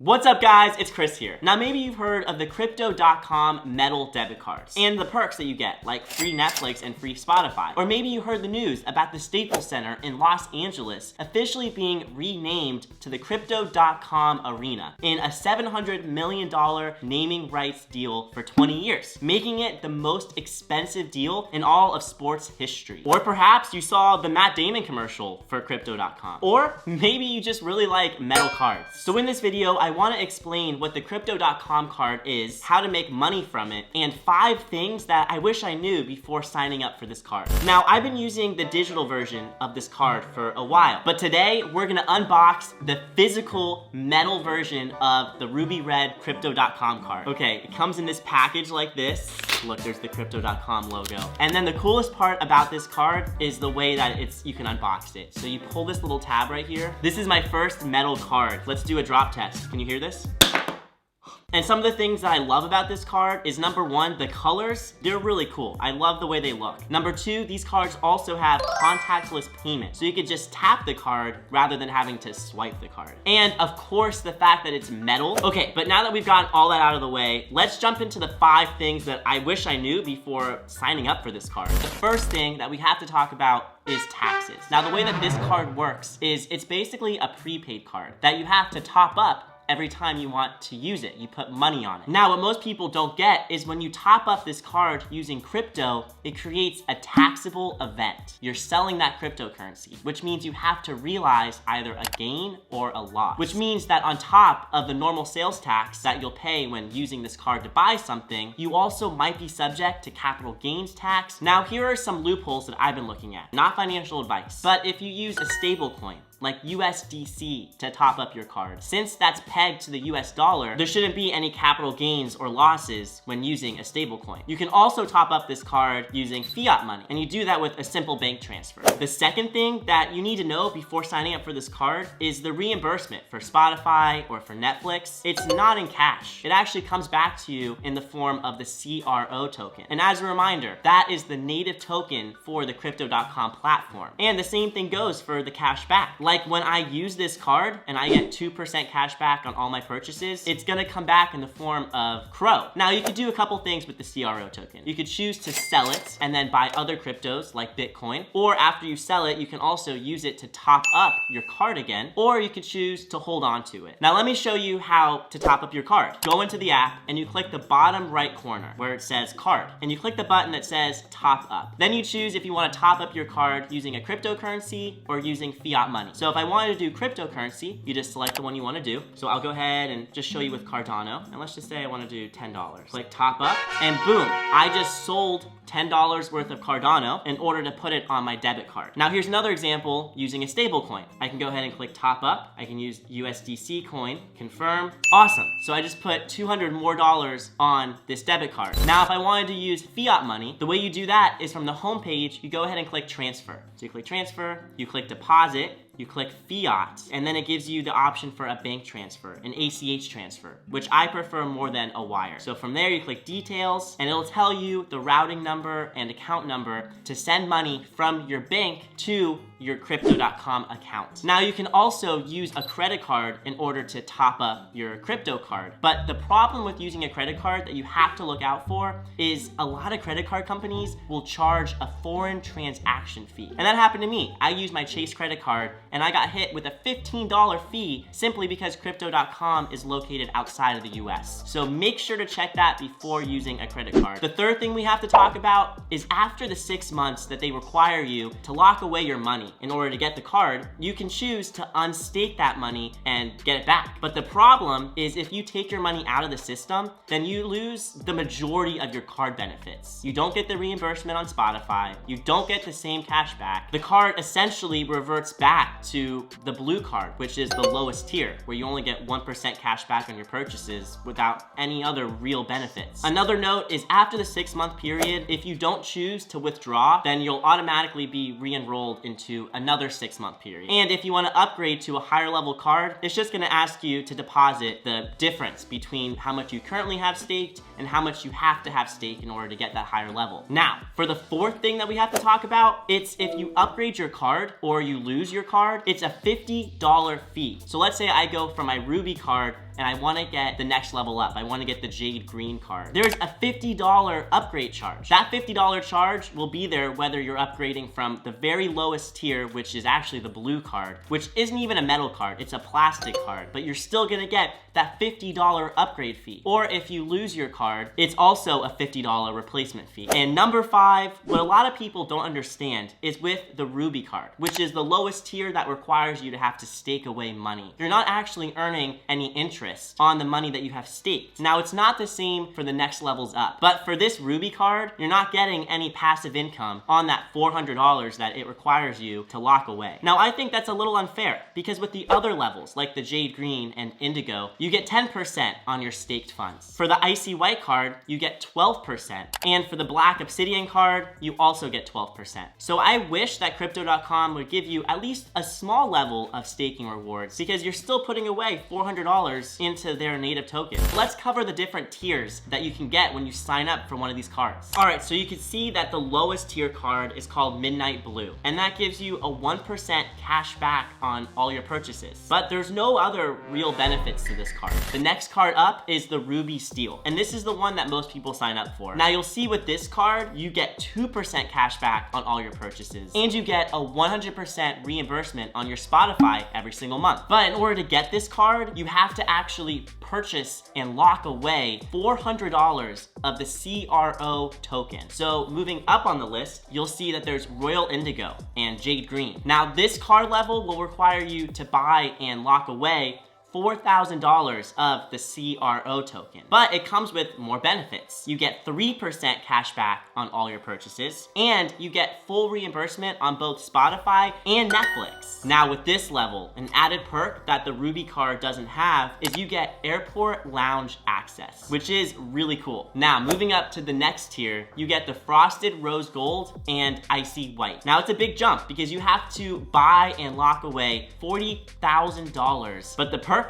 What's up guys, it's Chris here. Now maybe you've heard of the Crypto.com metal debit cards and the perks that you get, like free Netflix and free Spotify. Or maybe you heard the news about the Staples Center in Los Angeles officially being renamed to the Crypto.com Arena in a $700 million naming rights deal for 20 years, making it the most expensive deal in all of sports history. Or perhaps you saw the Matt Damon commercial for Crypto.com. Or maybe you just really like metal cards. So in this video, I want to explain what the Crypto.com card is, how to make money from it, and 5 things that I wish I knew before signing up for this card. Now, I've been using the digital version of this card for a while, but today we're gonna unbox the physical metal version of the ruby red Crypto.com card. Okay, it comes in this package like this. Look, there's the Crypto.com logo. And then the coolest part about this card is the way that you can unbox it. So you pull this little tab right here. This is my first metal card. Let's do a drop test. Can you hear this? And some of the things that I love about this card is number 1, the colors, they're really cool. I love the way they look. Number 2, these cards also have contactless payment. So you could just tap the card rather than having to swipe the card. And of course, the fact that it's metal. Okay, but now that we've gotten all that out of the way, let's jump into the 5 things that I wish I knew before signing up for this card. The first thing that we have to talk about is taxes. Now, the way that this card works is it's basically a prepaid card that you have to top up every time you want to use it. You put money on it. Now, what most people don't get is when you top up this card using crypto, it creates a taxable event. You're selling that cryptocurrency, which means you have to realize either a gain or a loss, which means that on top of the normal sales tax that you'll pay when using this card to buy something, you also might be subject to capital gains tax. Now, here are some loopholes that I've been looking at. Not financial advice, but if you use a stable coin, like USDC to top up your card. Since that's pegged to the US dollar, there shouldn't be any capital gains or losses when using a stablecoin. You can also top up this card using fiat money, and you do that with a simple bank transfer. The second thing that you need to know before signing up for this card is the reimbursement for Spotify or for Netflix. It's not in cash. It actually comes back to you in the form of the CRO token. And as a reminder, that is the native token for the Crypto.com platform. And the same thing goes for the cash back. Like when I use this card and I get 2% cash back on all my purchases, it's gonna come back in the form of CRO. Now, you could do a couple things with the CRO token. You could choose to sell it and then buy other cryptos like Bitcoin, or after you sell it, you can also use it to top up your card again, or you could choose to hold on to it. Now, let me show you how to top up your card. Go into the app and you click the bottom right corner where it says card, and you click the button that says top up. Then you choose if you wanna top up your card using a cryptocurrency or using fiat money. So if I wanted to do cryptocurrency, you just select the one you want to do. So I'll go ahead and just show you with Cardano. And let's just say I want to do $10. Click top up, and boom, I just sold $10 worth of Cardano in order to put it on my debit card. Now here's another example using a stable coin. I can go ahead and click top up. I can use USDC coin, confirm. Awesome. So I just put $200 more on this debit card. Now, if I wanted to use fiat money, the way you do that is from the home page, you go ahead and click transfer. So you click transfer, you click deposit, you click fiat, and then it gives you the option for a bank transfer, an ACH transfer, which I prefer more than a wire. So from there, you click details, and it'll tell you the routing number and account number to send money from your bank to your Crypto.com account. Now, you can also use a credit card in order to top up your crypto card. But the problem with using a credit card that you have to look out for is a lot of credit card companies will charge a foreign transaction fee. And that happened to me. I used my Chase credit card and I got hit with a $15 fee simply because Crypto.com is located outside of the US. So make sure to check that before using a credit card. The third thing we have to talk about is after the 6 months that they require you to lock away your money in order to get the card, you can choose to unstake that money and get it back. But the problem is if you take your money out of the system, then you lose the majority of your card benefits. You don't get the reimbursement on Spotify. You don't get the same cash back. The card essentially reverts back to the blue card, which is the lowest tier, where you only get 1% cash back on your purchases without any other real benefits. Another note is after the 6-month period, if you don't choose to withdraw, then you'll automatically be re-enrolled into another 6-month period. And if you want to upgrade to a higher level card, it's just going to ask you to deposit the difference between how much you currently have staked and how much you have to have staked in order to get that higher level. Now, for the fourth thing that we have to talk about, it's if you upgrade your card or you lose your card, it's a $50 fee. So let's say I go from my Ruby card and I want to get the next level up. I want to get the Jade Green card. There's a $50 upgrade charge. That $50 charge will be there whether you're upgrading from the very lowest tier, which is actually the blue card, which isn't even a metal card, it's a plastic card, but you're still gonna get that $50 upgrade fee. Or if you lose your card, it's also a $50 replacement fee. And number 5, what a lot of people don't understand is with the Ruby card, which is the lowest tier that requires you to have to stake away money. You're not actually earning any interest on the money that you have staked. Now, it's not the same for the next levels up, but for this Ruby card, you're not getting any passive income on that $400 that it requires you to lock away. Now, I think that's a little unfair because with the other levels, like the Jade Green and Indigo, you get 10% on your staked funds. For the Icy White card, you get 12%. And for the Black Obsidian card, you also get 12%. So I wish that Crypto.com would give you at least a small level of staking rewards because you're still putting away $400 into their native token. Let's cover the different tiers that you can get when you sign up for one of these cards. All right, so you can see that the lowest tier card is called Midnight Blue, and that gives you a 1% cash back on all your purchases. But there's no other real benefits to this card. The next card up is the Ruby Steel, and this is the one that most people sign up for. Now you'll see with this card, you get 2% cash back on all your purchases, and you get a 100% reimbursement on your Spotify every single month. But in order to get this card, you have to actually purchase and lock away $400 of the CRO token. So moving up on the list, you'll see that there's Royal Indigo and Jade Green. Now this card level will require you to buy and lock away $4,000 of the CRO token. But it comes with more benefits. You get 3% cash back on all your purchases, and you get full reimbursement on both Spotify and Netflix. Now with this level, an added perk that the Ruby card doesn't have is you get airport lounge access, which is really cool. Now moving up to the next tier, you get the Frosted Rose Gold and Icy White. Now it's a big jump because you have to buy and lock away $40,000, but the perks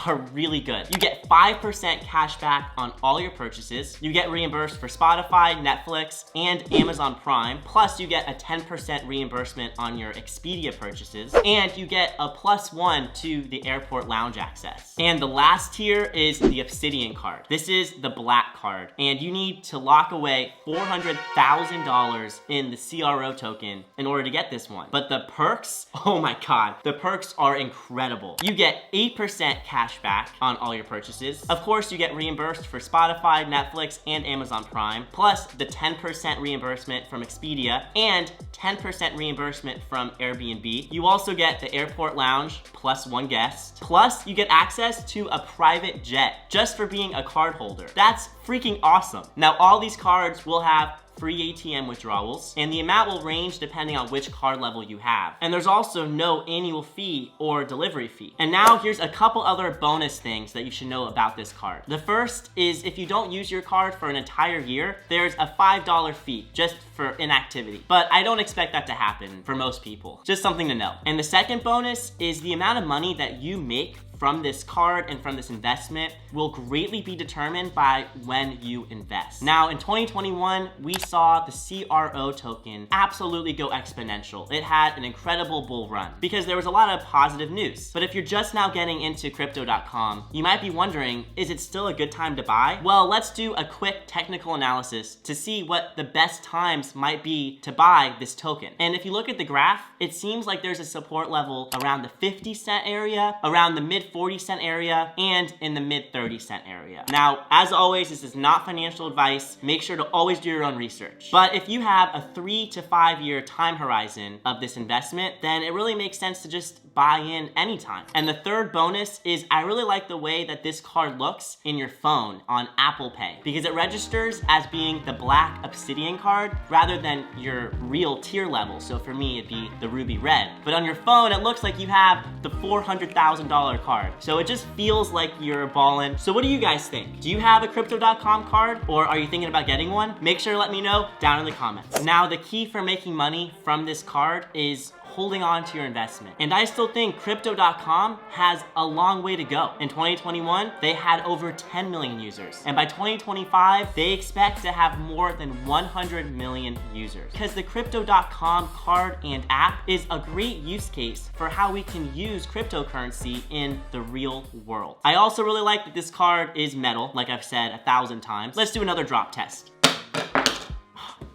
are really good. You get 5% cash back on all your purchases. You get reimbursed for Spotify, Netflix, and Amazon Prime. Plus you get a 10% reimbursement on your Expedia purchases. And you get a +1 to the airport lounge access. And the last tier is the Obsidian card. This is the black card. And you need to lock away $400,000 in the CRO token in order to get this one. But the perks, oh my God, the perks are incredible. You get 8% cash back on all your purchases. Of course, you get reimbursed for Spotify, Netflix, and Amazon Prime, plus the 10% reimbursement from Expedia and 10% reimbursement from Airbnb. You also get the airport lounge plus 1 guest. Plus, you get access to a private jet just for being a card holder. That's freaking awesome. Now, all these cards will have free ATM withdrawals, and the amount will range depending on which card level you have. And there's also no annual fee or delivery fee. And now here's a couple other bonus things that you should know about this card. The first is if you don't use your card for an entire year, there's a $5 fee just for inactivity. But I don't expect that to happen for most people. Just something to know. And the second bonus is the amount of money that you make from this card and from this investment will greatly be determined by when you invest. Now, in 2021, we saw the CRO token absolutely go exponential. It had an incredible bull run because there was a lot of positive news. But if you're just now getting into Crypto.com, you might be wondering, is it still a good time to buy? Well, let's do a quick technical analysis to see what the best times might be to buy this token. And if you look at the graph, it seems like there's a support level around the 50-cent area, around the mid 40-cent area, and in the mid 30-cent area. Now, as always, this is not financial advice. Make sure to always do your own research. But if you have a 3 to 5 year time horizon of this investment, then it really makes sense to just buy in anytime. And the third bonus is I really like the way that this card looks in your phone on Apple Pay because it registers as being the Black Obsidian card rather than your real tier level. So for me, it'd be the Ruby Red. But on your phone, it looks like you have the $400,000 card. So it just feels like you're ballin'. So what do you guys think? Do you have a Crypto.com card or are you thinking about getting one? Make sure to let me know down in the comments. Now, the key for making money from this card is holding on to your investment. And I still think Crypto.com has a long way to go. In 2021, they had over 10 million users. And by 2025, they expect to have more than 100 million users. Because the Crypto.com card and app is a great use case for how we can use cryptocurrency in the real world. I also really like that this card is metal, like I've said 1,000 times. Let's do another drop test.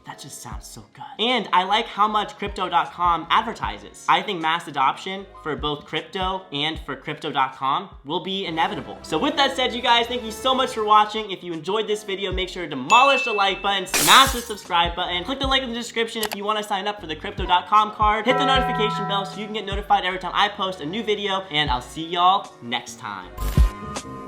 That just sounds so good. And I like how much Crypto.com advertises. I think mass adoption for both crypto and for Crypto.com will be inevitable. So with that said, you guys, thank you so much for watching. If you enjoyed this video, make sure to demolish the like button, smash the subscribe button, click the link in the description if you want to sign up for the Crypto.com card, hit the notification bell so you can get notified every time I post a new video, and I'll see y'all next time.